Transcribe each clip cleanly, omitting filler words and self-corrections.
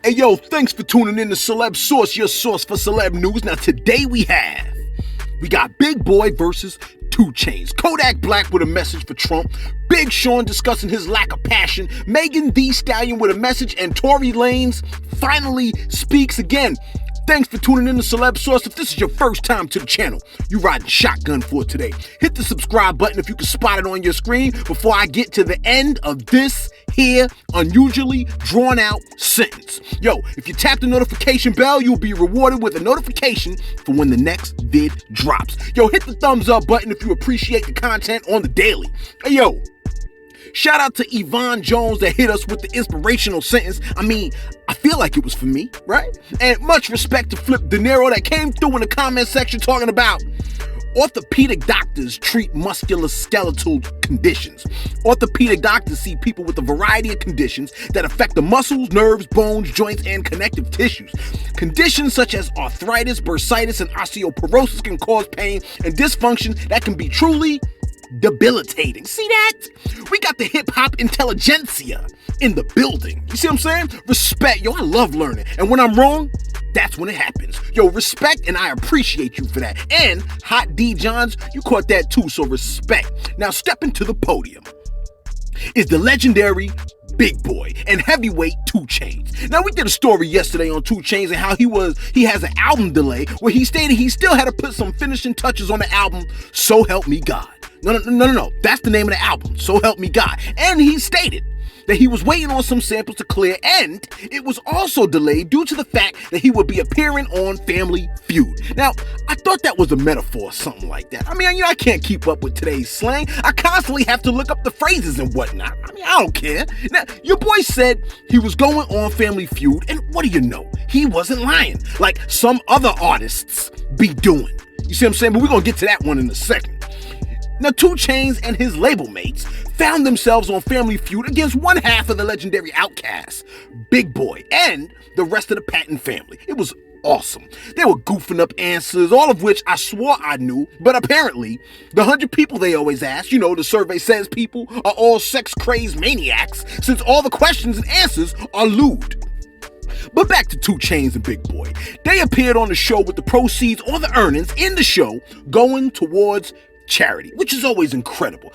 Hey yo, thanks for tuning in to Celebs Source, your source for celeb news. Now today we got Big Boy versus 2 Chainz. Kodak Black with a message for Trump. Big Sean discussing his lack of passion. Megan Thee Stallion with a message, and Tory Lanez finally speaks again. Thanks for tuning in to Celebs Source. If this is your first time to the channel, you riding shotgun for it today. Hit the subscribe button if you can spot it on your screen before I get to the end of this here unusually drawn out sentence. Yo, if you tap the notification bell, you'll be rewarded with a notification for when the next vid drops. Yo, hit the thumbs up button if you appreciate the content on the daily. Hey yo, shout out to Yvonne Jones that hit us with the inspirational sentence. I feel like it was for me, right? And much respect to Flip De Niro that came through in the comment section talking about orthopedic doctors treat musculoskeletal conditions. Orthopedic doctors see people with a variety of conditions that affect the muscles, nerves, bones, joints, and connective tissues. Conditions such as arthritis, bursitis, and osteoporosis can cause pain and dysfunction that can be truly debilitating. See that? We got the hip-hop intelligentsia in the building. You see what I'm saying? Respect. Yo, I love learning. And when I'm wrong, that's when it happens. Yo, respect, and I appreciate you for that. And Hot D Johns, you caught that too, so respect. Now stepping to the podium is the legendary Big Boy and heavyweight 2 Chainz. Now we did a story yesterday on 2 Chainz and how he has an album delay where he stated he still had to put some finishing touches on the album, So Help Me God. No. That's the name of the album, So Help Me God. And he stated that he was waiting on some samples to clear, and it was also delayed due to the fact that he would be appearing on Family Feud. Now, I thought that was a metaphor or something like that. I can't keep up with today's slang. I constantly have to look up the phrases and whatnot. I don't care. Now, your boy said he was going on Family Feud, and what do you know? He wasn't lying, like some other artists be doing. You see what I'm saying? But we're gonna get to that one in a second. Now, 2 Chainz and his label mates found themselves on Family Feud against one half of the legendary Outkast, Big Boy, and the rest of the Patton family. It was awesome. They were goofing up answers, all of which I swore I knew, but apparently, the 100 people they always ask, the survey says people are all sex-crazed maniacs, since all the questions and answers are lewd. But back to 2 Chainz and Big Boy. They appeared on the show with the proceeds or the earnings in the show going towards charity, which is always incredible.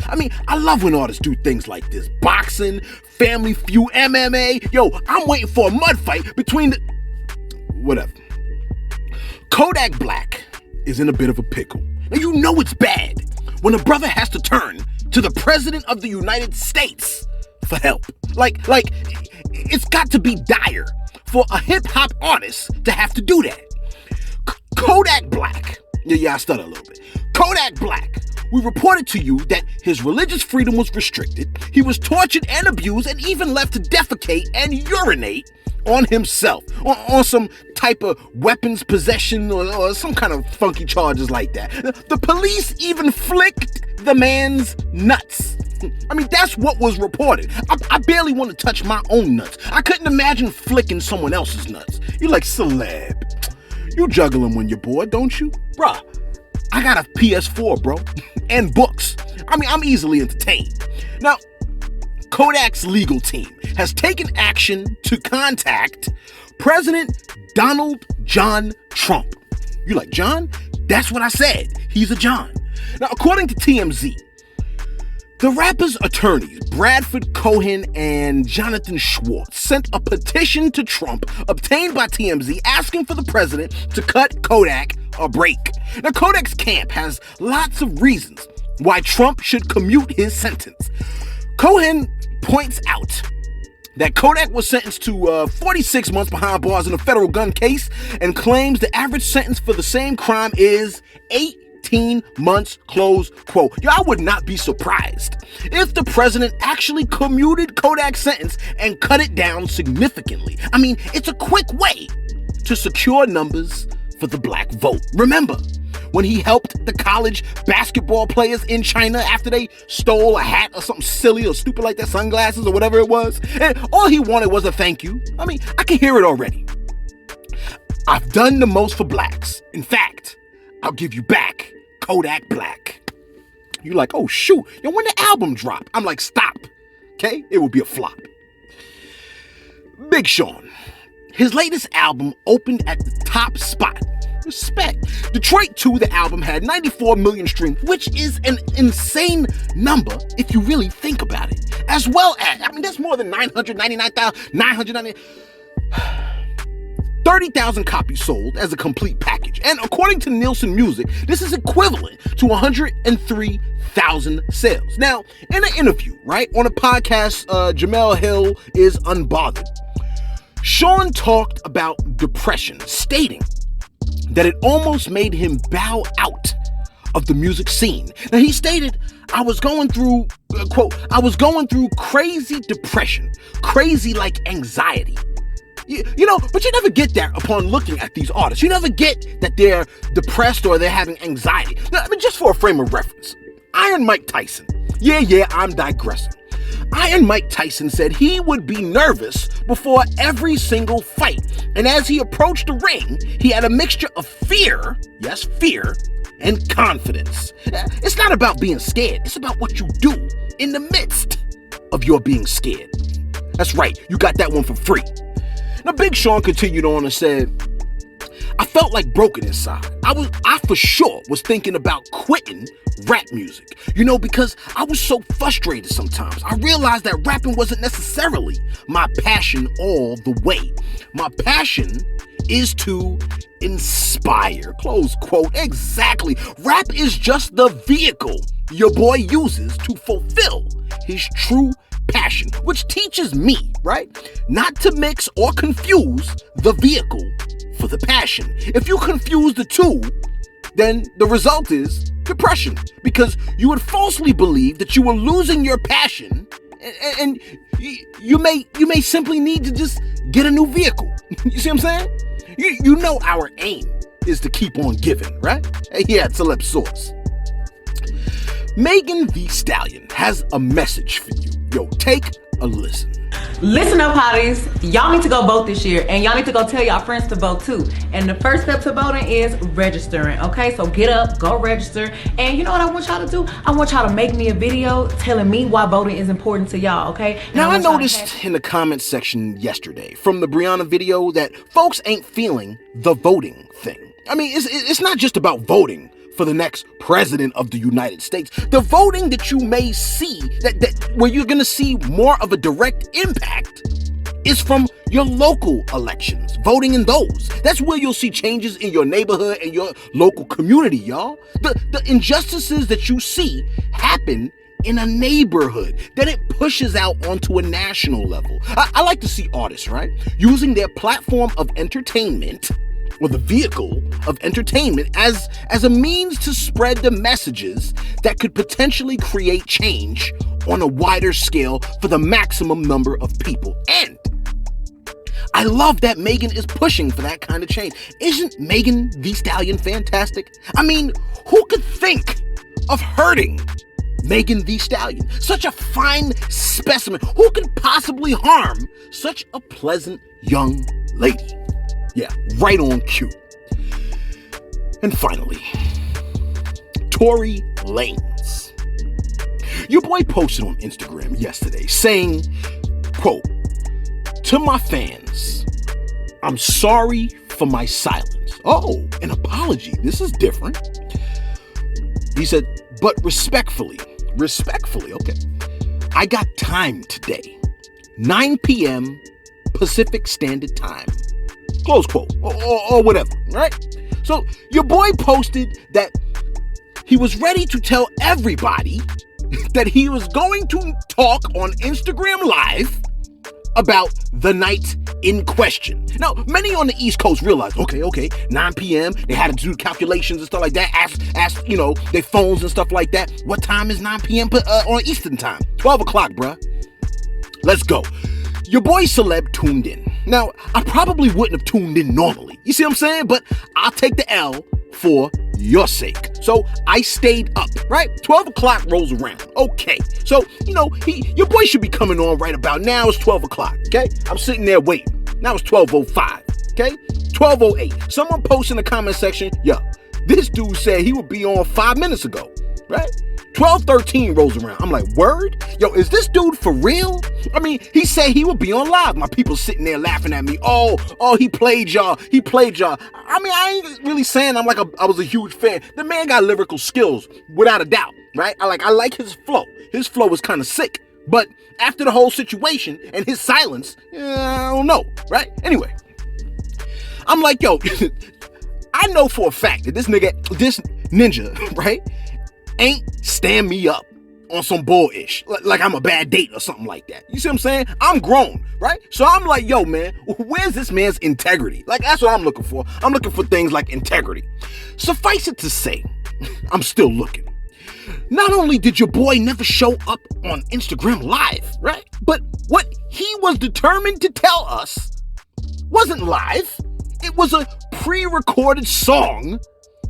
I love when artists do things like this. Boxing, Family Feud, MMA. Yo, I'm waiting for a mud fight between whatever. Kodak Black is in a bit of a pickle. Now you know it's bad when a brother has to turn to the President of the United States for help. Like it's got to be dire for a hip-hop artist to have to do that. Kodak Black. Yeah, I stutter a little bit. Kodak Black, we reported to you that his religious freedom was restricted, he was tortured and abused, and even left to defecate and urinate on himself, on some type of weapons possession or some kind of funky charges like that. The police even flicked the man's nuts. That's what was reported. I barely want to touch my own nuts. I couldn't imagine flicking someone else's nuts. You're like, celeb. You juggle them when you're bored, don't you? Bruh, I got a PS4, bro, and books. I'm easily entertained. Now, Kodak's legal team has taken action to contact President Donald John Trump. You like John? That's what I said. He's a John. Now, according to TMZ, the rapper's attorneys, Bradford Cohen and Jonathan Schwartz, sent a petition to Trump obtained by TMZ asking for the president to cut Kodak a break. Now, Kodak's camp has lots of reasons why Trump should commute his sentence. Cohen points out that Kodak was sentenced to 46 months behind bars in a federal gun case and claims the average sentence for the same crime is 18 months, close quote. Yo, I would not be surprised if the president actually commuted Kodak's sentence and cut it down significantly. It's a quick way to secure numbers for the black vote. Remember when he helped the college basketball players in China after they stole a hat or something silly or stupid like that, sunglasses or whatever it was, and all he wanted was a thank you? I can hear it already. I've done the most for blacks. In fact, I'll give you back Kodak Black. You like, oh shoot, yo, when the album drop? I'm like, stop, okay? It will be a flop. Big Sean His latest album opened at the top spot. Respect. Detroit 2, the album, had 94 million streams, which is an insane number if you really think about it. As well as, that's more than 999,990. 30,000 copies sold as a complete package. And according to Nielsen Music, this is equivalent to 103,000 sales. Now, in an interview, right, on a podcast, Jamel Hill is Unbothered, Sean talked about depression, stating that it almost made him bow out of the music scene. Now, he stated, I was going through, quote, I was going through crazy depression, crazy like anxiety. But you never get that upon looking at these artists. You never get that they're depressed or they're having anxiety. Now, just for a frame of reference, Iron Mike Tyson. Yeah, I'm digressing. Iron Mike Tyson said he would be nervous before every single fight. And as he approached the ring, he had a mixture of fear, yes, fear, and confidence. It's not about being scared. It's about what you do in the midst of your being scared. That's right. You got that one for free. Now, Big Sean continued on and said, I felt like broken inside. I for sure was thinking about quitting rap music, because I was so frustrated sometimes. I realized that rapping wasn't necessarily my passion all the way. My passion is to inspire, close quote. Exactly. Rap is just the vehicle your boy uses to fulfill his true passion, which teaches me, right, not to mix or confuse the vehicle for the passion. If you confuse the two, then the result is depression, because you would falsely believe that you were losing your passion, and you may simply need to just get a new vehicle. You see what I'm saying? You know our aim is to keep on giving, right? Yeah, Celebs Source. Megan Thee Stallion has a message for you. Yo, take a listen. Listen up, hotties. Y'all need to go vote this year, and y'all need to go tell y'all friends to vote too. And the first step to voting is registering, okay? So get up, go register. And you know what I want y'all to do? I want y'all to make me a video telling me why voting is important to y'all, okay? Now, I noticed in the comments section yesterday from the Brianna video that folks ain't feeling the voting thing. It's not just about voting for the next president of the United States. The voting that you may see, that where you're gonna see more of a direct impact, is from your local elections. Voting in those. That's where you'll see changes in your neighborhood and your local community, y'all. The injustices that you see happen in a neighborhood, then it pushes out onto a national level. I like to see artists, right, using their platform of entertainment, or the vehicle of entertainment, as a means to spread the messages that could potentially create change on a wider scale for the maximum number of people. And I love that Megan is pushing for that kind of change. Isn't Megan Thee Stallion fantastic? Who could think of hurting Megan Thee Stallion? Such a fine specimen. Who could possibly harm such a pleasant young lady? Yeah, right on cue. And finally, Tory Lanez. Your boy posted on Instagram yesterday saying, quote, to my fans, I'm sorry for my silence. Oh, an apology. This is different. He said, but respectfully, okay, I got time today, 9 p.m. Pacific Standard Time. Close quote, or whatever, right? So your boy posted that he was ready to tell everybody that he was going to talk on Instagram Live about the night in question. Now, many on the East Coast realized, okay, 9 p.m., they had to do calculations and stuff like that, ask their phones and stuff like that. What time is 9 p.m. on Eastern time? 12 o'clock, bruh. Let's go. Your boy Celeb tuned in. Now, I probably wouldn't have tuned in normally. You see what I'm saying? But I'll take the L for your sake. So I stayed up, right? 12 o'clock rolls around. Okay. So, your boy should be coming on right about now. It's 12 o'clock, okay? I'm sitting there waiting. Now it's 12:05, okay? 12:08. Someone posted in the comment section, yo, this dude said he would be on 5 minutes ago, right? 12:13 rolls around. I'm like, word? Yo, is this dude for real? I mean, he said he would be on live. My people sitting there laughing at me. Oh, he played y'all. I mean, I ain't really saying I was a huge fan. The man got lyrical skills, without a doubt, right? I like his flow. His flow was kind of sick. But after the whole situation and his silence, I don't know, right? Anyway, I'm like, yo, I know for a fact that this ninja, right, ain't stand me up on some bullish, like I'm a bad date or something like that. You see what I'm saying? I'm grown, right? So I'm like, yo, man, where's this man's integrity? Like, that's what I'm looking for. I'm looking for things like integrity. Suffice it to say, I'm still looking. Not only did your boy never show up on Instagram Live, right? But what he was determined to tell us wasn't live. It was a pre-recorded song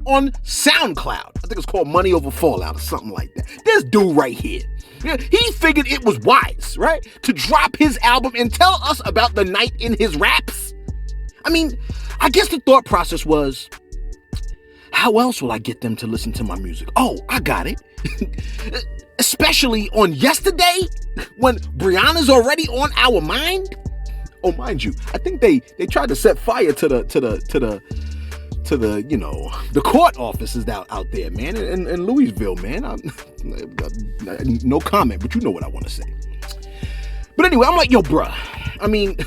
on SoundCloud. I think it's called Money Over Fallout or something like that. This dude right here, he figured it was wise, right, to drop his album and tell us about the night in his raps. I mean, I guess the thought process was, how else will I get them to listen to my music? Oh, I got it. Especially on yesterday, when Brianna's already on our mind. Oh, mind you, I think they tried to set fire to the the court offices out there, man, in Louisville, man. No comment, but you know what I want to say. But anyway, I'm like, yo, bruh, I mean,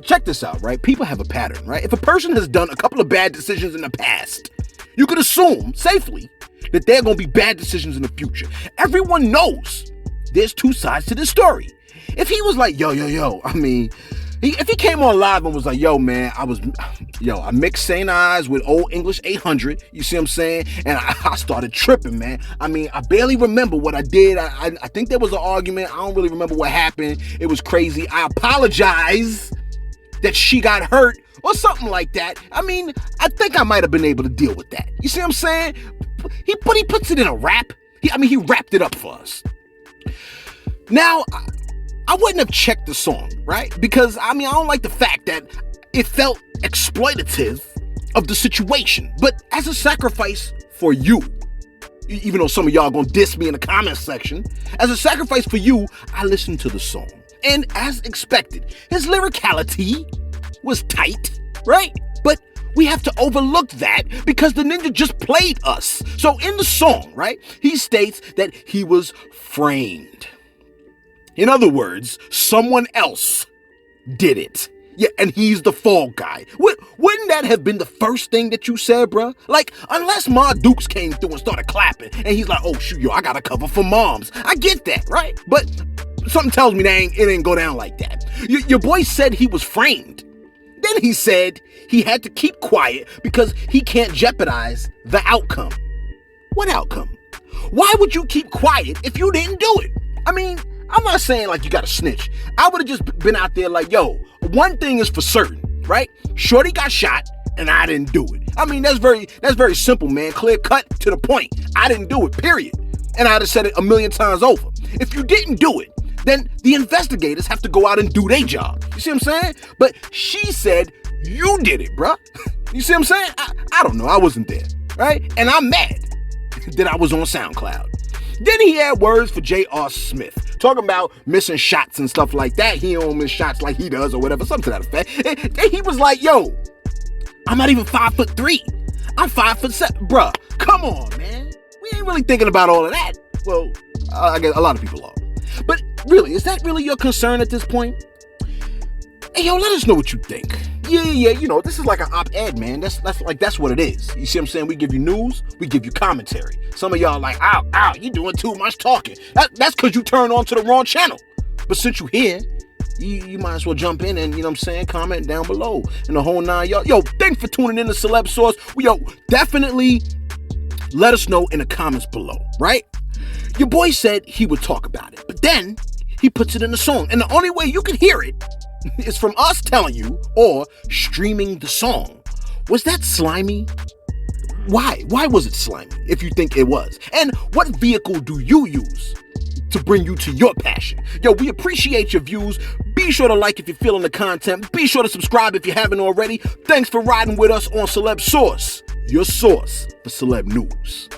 check this out, right? People have a pattern, right? If a person has done a couple of bad decisions in the past, you could assume safely that there are going to be bad decisions in the future. Everyone knows there's two sides to this story. If he was like, yo, I mean, if he came on live and was like, yo, man, I mixed St. Ives with Old English 800, you see what I'm saying? And I started tripping, man. I mean, I barely remember what I did. I think there was an argument. I don't really remember what happened. It was crazy. I apologize that she got hurt or something like that. I mean, I think I might have been able to deal with that. You see what I'm saying? He puts it in a rap. He wrapped it up for us. Now, I wouldn't have checked the song, right? Because, I don't like the fact that it felt exploitative of the situation. But as a sacrifice for you, even though some of y'all gonna diss me in the comments section, as a sacrifice for you, I listened to the song. And as expected, his lyricality was tight, right? But we have to overlook that because the ninja just played us. So in the song, right, he states that he was framed. In other words, someone else did it. Yeah, and he's the fall guy. Wouldn't that have been the first thing that you said, bruh? Like, unless Ma Dukes came through and started clapping, and he's like, oh, shoot, yo, I got a cover for moms. I get that, right? But something tells me it ain't go down like that. Your boy said he was framed. Then he said he had to keep quiet because he can't jeopardize the outcome. What outcome? Why would you keep quiet if you didn't do it? I mean, I'm not saying like you gotta snitch. I would have just been out there like, yo, one thing is for certain, right? Shorty got shot and I didn't do it. I mean, that's very simple, man. Clear cut to the point. I didn't do it, period. And I'd have said it a million times over. If you didn't do it, then the investigators have to go out and do their job. You see what I'm saying? But she said, you did it, bruh. You see what I'm saying? I don't know. I wasn't there, right? And I'm mad that I was on SoundCloud. Then he had words for J.R. Smith, talking about missing shots and stuff like that. He don't miss shots like he does or whatever, something to that effect. And he was like, yo, I'm not even 5'3". I'm 5'7". Bruh, come on, man. We ain't really thinking about all of that. Well, I guess a lot of people are. But really, is that really your concern at this point? Hey, yo, let us know what you think. Yeah, this is like an op-ed, man. That's what it is. You see what I'm saying? We give you news, we give you commentary. Some of y'all like, ow, you doing too much talking. That's because you turned on to the wrong channel. But since you here, you might as well jump in and, comment down below. And the whole nine, y'all. Yo, thanks for tuning in to Celebs Source. Yo, definitely let us know in the comments below, right? Your boy said he would talk about it, but then he puts it in the song. And the only way you can hear it is from us telling you or streaming the song. Was that slimy? Why? Why was it slimy if you think it was? And what vehicle do you use to bring you to your passion? Yo, we appreciate your views. Be sure to like if you're feeling the content. Be sure to subscribe if you haven't already. Thanks for riding with us on Celebs Source, your source for celeb news.